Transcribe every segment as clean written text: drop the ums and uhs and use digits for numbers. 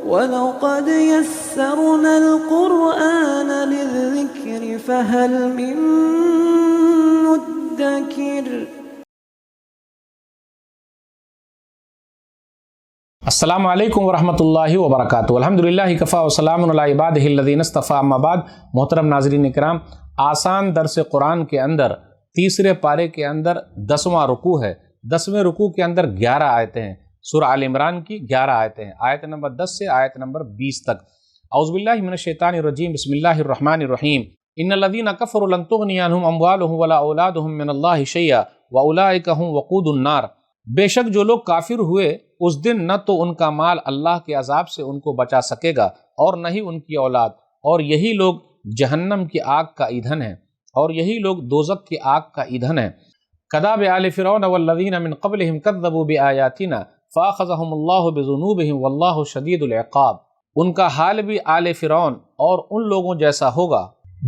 وَلَقَدْ يَسَّرْنَا الْقُرْآنَ لِلذِّكْرِ فَهَلْ مِن مُّدَّكِرٍ۔ السلام علیکم ورحمۃ اللہ وبرکاتہ۔ الحمدللہ کفا وسلام علی عبادہ الذین اصطفیٰ، اما بعد۔ محترم ناظرین کرام، آسان درس قرآن کے اندر تیسرے پارے کے اندر 10واں رکوع ہے۔ 10ویں رکوع کے اندر 11 آیتیں ہیں۔ سورہ آل عمران کی 11 آیتیں ہیں، آیت نمبر 10 سے آیت نمبر 20 تک۔ اعوذ باللہ من الشیطان الرجیم، بسم اللہ الرحمن الرحیم۔ ان الذین کفروا لن تغنی عنہم اموالہم ولا اولادہم من اللہ شیئا واولئک ھم وقود النار۔ بے شک جو لوگ کافر ہوئے اس دن نہ تو ان کا مال اللہ کے عذاب سے ان کو بچا سکے گا اور نہ ہی ان کی اولاد، اور یہی لوگ جہنم کی آگ کا ایندھن ہیں، اور یہی لوگ دوزخ کی آگ کا ایندھن ہیں۔ کداب آل فرعون والذین من قبلہم کذبوا بآیاتنا فاخذہم اللہ بذنوبہم واللہ شدید العقاب۔ ان کا حال بھی آل فرعون اور ان لوگوں جیسا ہوگا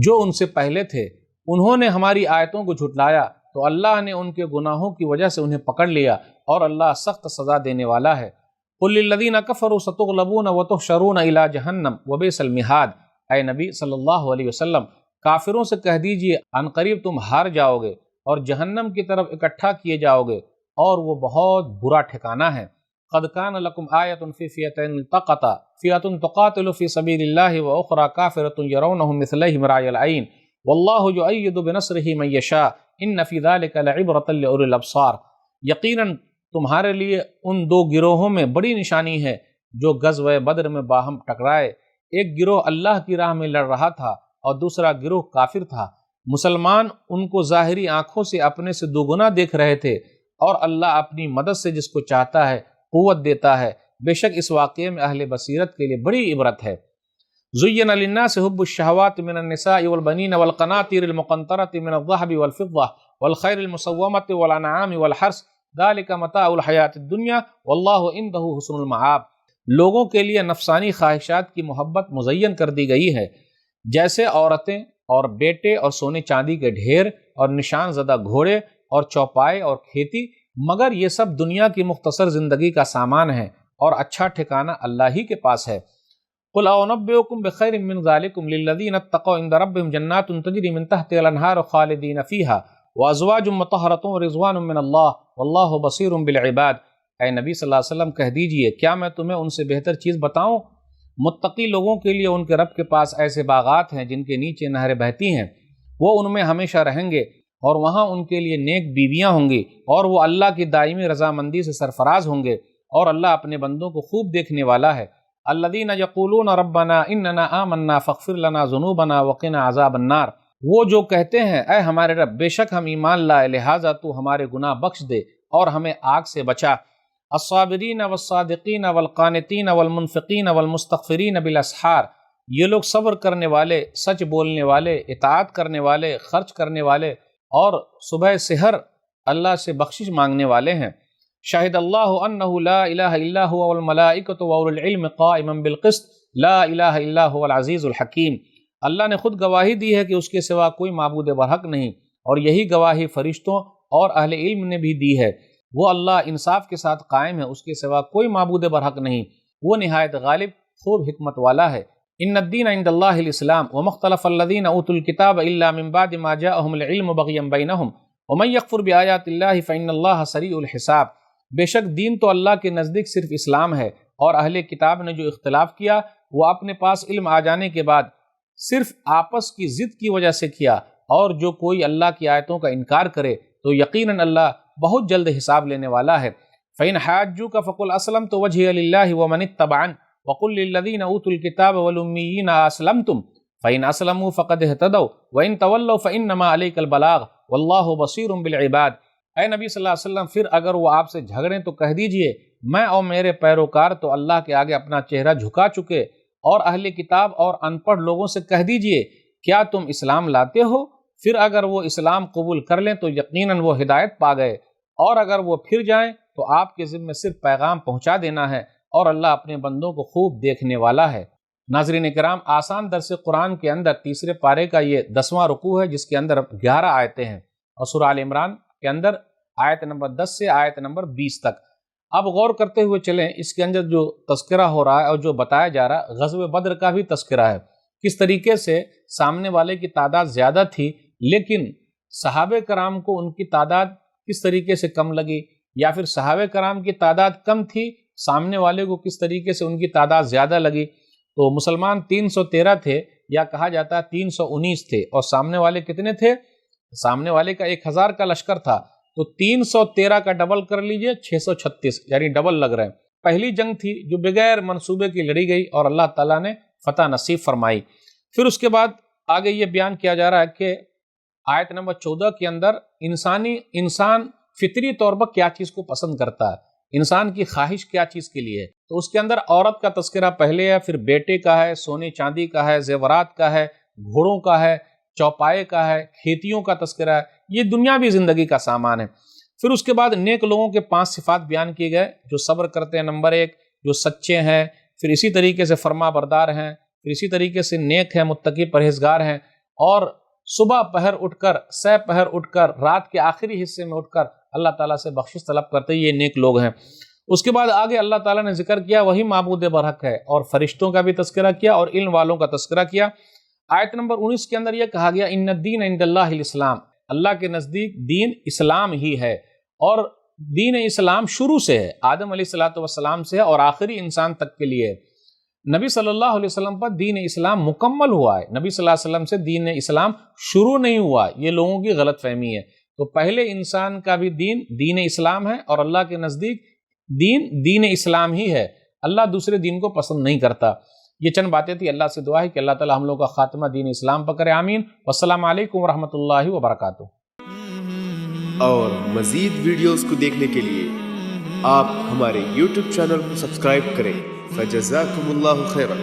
جو ان سے پہلے تھے، انہوں نے ہماری آیتوں کو جھٹلایا تو اللہ نے ان کے گناہوں کی وجہ سے انہیں پکڑ لیا، اور اللہ سخت سزا دینے والا ہے۔ قل للذین کفروا ستغلبون وتحشرون الی جہنم وبئس المہاد۔ اے نبی صلی اللہ علیہ وسلم، کافروں سے کہہ دیجئے عنقریب تم ہار جاؤ گے اور جہنم کی طرف اکٹھا کیے جاؤ گے، اور وہ بہت برا ٹھکانہ ہے۔ قد کان لکم آیۃ فی فئتین التقطا فئۃ تقاتل فی سبیل اللہ واخری کافرۃ یرونہم مثلیہم رأی العین واللہ یؤید بنصرہ من یشاء ان فی ذلک لعبرۃ لأولی الابصار۔ یقیناً تمہارے لیے ان دو گروہوں میں بڑی نشانی ہے جو غزوہ بدر میں باہم ٹکرائے۔ ایک گروہ اللہ کی راہ میں لڑ رہا تھا اور دوسرا گروہ کافر تھا۔ مسلمان ان کو ظاہری آنکھوں سے اپنے سے دوگنا دیکھ رہے تھے، اور اللہ اپنی مدد سے جس کو چاہتا ہے قوت دیتا ہے۔ بے شک اس واقعے میں اہل بصیرت کے لیے بڑی عبرت ہے۔ زین للناس حب الشہوات من النساء والبنین والقناطیر المقنطرۃ من الذہب والفضہ والخیل المسومۃ والانعام والحرث ذالک متاع الحیاۃ الدنیا واللہ عندہ حسن المآب۔ لوگوں کے لیے نفسانی خواہشات کی محبت مزین کر دی گئی ہے، جیسے عورتیں اور بیٹے اور سونے چاندی کے ڈھیر اور نشان زدہ گھوڑے اور چوپائے اور کھیتی، مگر یہ سب دنیا کی مختصر زندگی کا سامان ہے، اور اچھا ٹھکانہ اللہ ہی کے پاس ہے۔ قل اعنبئکم بخیر من ذالکم للذین اتقوا عند ربہم جنات تجری من تحتہا الانہار خالدین فیہا وازواج مطہرۃ ورضوان من اللہ واللہ بصیر بالعباد۔ اے نبی صلی اللہ علیہ وسلم کہہ دیجئے، کیا میں تمہیں ان سے بہتر چیز بتاؤں؟ متقی لوگوں کے لیے ان کے رب کے پاس ایسے باغات ہیں جن کے نیچے نہریں بہتی ہیں، وہ ان میں ہمیشہ رہیں گے، اور وہاں ان کے لیے نیک بیویاں ہوں گی، اور وہ اللہ کی دائمی رضامندی سے سرفراز ہوں گے، اور اللہ اپنے بندوں کو خوب دیکھنے والا ہے۔ الذین یقولون ربنا اننا آمنا فاغفر لنا ذنوبنا وقنا عذاب النار۔ وہ جو کہتے ہیں، اے ہمارے رب، بے شک ہم ایمان لائے، لہٰذا تو ہمارے گناہ بخش دے اور ہمیں آگ سے بچا۔ الصابرین والصادقین والقانتین والمنفقین والمستغفرین بالاسحار۔ یہ لوگ صبر کرنے والے، سچ بولنے والے، اطاعت کرنے والے، خرچ کرنے والے، اور صبح سحر اللہ سے بخشش مانگنے والے ہیں۔ شاہد اللہ انہ لا الہ الا هو والملائکۃ واولو العلم قائما بالقسط لا الہ الا هو العزیز الحکیم۔ اللہ نے خود گواہی دی ہے کہ اس کے سوا کوئی معبود برحق نہیں، اور یہی گواہی فرشتوں اور اہل علم نے بھی دی ہے۔ وہ اللہ انصاف کے ساتھ قائم ہے، اس کے سوا کوئی معبود برحق نہیں، وہ نہایت غالب خوب حکمت والا ہے۔ ان الدین عند اللہ الاسلام وما اختلف الذین اوتوا الکتاب الا من بعد ما جاءهم العلم بغیا بینہم ومن یکفر بآیات اللہ فإن اللہ سریع الحساب۔ بے شک دین تو اللہ کے نزدیک صرف اسلام ہے، اور اہل کتاب نے جو اختلاف کیا وہ اپنے پاس علم آ جانے کے بعد صرف آپس کی ضد کی وجہ سے کیا، اور جو کوئی اللہ کی آیتوں کا انکار کرے تو یقیناً اللہ بہت جلد حساب لینے والا ہے۔ فإن حاجوک فقل اسلمت وجہی للہ ومن اتبعن وقل للذین اوتوا الکتاب والأمیین اسلمتم فإن اسلموا فقد اہتدوا وإن تولوا فإنما علیک البلاغ واللہ بصیر بالعباد۔ اے نبی صلی اللہ علیہ وسلم، پھر اگر وہ آپ سے جھگڑیں تو کہہ دیجئے، میں اور میرے پیروکار تو اللہ کے آگے اپنا چہرہ جھکا چکے، اور اہل کتاب اور ان پڑھ لوگوں سے کہہ دیجئے، کیا تم اسلام لاتے ہو؟ پھر اگر وہ اسلام قبول کر لیں تو یقیناً وہ ہدایت پا گئے، اور اگر وہ پھر جائیں تو آپ کے ذمہ صرف پیغام پہنچا دینا ہے، اور اللہ اپنے بندوں کو خوب دیکھنے والا ہے۔ ناظرین کرام، آسان درس قرآن کے اندر تیسرے پارے کا یہ 10واں رکوع ہے، جس کے اندر 11 آیتیں ہیں، اور سورہ آل عمران کے اندر آیت نمبر 10 سے آیت نمبر 20 تک۔ اب غور کرتے ہوئے چلیں، اس کے اندر جو تذکرہ ہو رہا ہے اور جو بتایا جا رہا ہے غزوہ بدر کا بھی تذکرہ ہے، کس طریقے سے سامنے والے کی تعداد زیادہ تھی لیکن صحابہ کرام کو ان کی تعداد کس طریقے سے کم لگی، یا پھر صحابہ کرام کی تعداد کم تھی سامنے والے کو کس طریقے سے ان کی تعداد زیادہ لگی۔ تو مسلمان 313 تھے، یا کہا جاتا ہے 319 تھے، اور سامنے والے کتنے تھے؟ سامنے والے کا 1000 کا لشکر تھا، تو 313 کا ڈبل کر لیجئے 636، یعنی ڈبل لگ رہے ہیں۔ پہلی جنگ تھی جو بغیر منصوبے کی لڑی گئی اور اللہ تعالیٰ نے فتح نصیب فرمائی۔ پھر اس کے بعد آگے یہ بیان کیا جا رہا ہے کہ آیت نمبر 14 کے اندر انسان فطری طور پر کیا چیز کو پسند کرتا ہے، انسان کی خواہش کیا چیز کے لیے ہے، تو اس کے اندر عورت کا تذکرہ پہلے ہے، پھر بیٹے کا ہے، سونے چاندی کا ہے، زیورات کا ہے، گھوڑوں کا ہے، چوپائے کا ہے، کھیتیوں کا تذکرہ ہے، یہ دنیاوی زندگی کا سامان ہے۔ پھر اس کے بعد نیک لوگوں کے 5 صفات بیان کیے گئے، جو صبر کرتے ہیں نمبر 1، جو سچے ہیں، پھر اسی طریقے سے فرما بردار ہیں، پھر اسی طریقے سے نیک ہیں، متقی پرہیزگار ہیں، اور صبح پہر اٹھ کر، سہ پہر اٹھ کر، رات کے آخری حصے میں اٹھ کر اللہ تعالیٰ سے بخشش طلب کرتے، یہ نیک لوگ ہیں۔ اس کے بعد آگے اللہ تعالیٰ نے ذکر کیا وہی معبود برحق ہے، اور فرشتوں کا بھی تذکرہ کیا اور علم والوں کا تذکرہ کیا۔ آیت نمبر 19 کے اندر یہ کہا گیا ان الدین عند اللہ الاسلام، اللہ کے نزدیک دین اسلام ہی ہے، اور دین اسلام شروع سے ہے، آدم علیہ السلام سے ہے اور آخری انسان تک کے لیے ہے۔ نبی صلی اللہ علیہ وسلم پر دین اسلام مکمل ہوا ہے، نبی صلی اللہ علیہ وسلم سے دین اسلام شروع نہیں ہوا، یہ لوگوں کی غلط فہمی ہے۔ تو پہلے انسان کا بھی دین اسلام ہے، اور اللہ کے نزدیک دین اسلام ہی ہے، اللہ دوسرے دین کو پسند نہیں کرتا۔ یہ چند باتیں تھی، اللہ سے دعا ہے کہ اللہ تعالی ہم لوگ کا خاتمہ دین اسلام پر کرے، آمین۔ والسلام علیکم ورحمۃ اللہ وبرکاتہ۔ اور مزید ویڈیوز کو دیکھنے کے لیے آپ ہمارے YouTube چینل کو سبسکرائب کریں۔ فجزاکم اللہ خیرا۔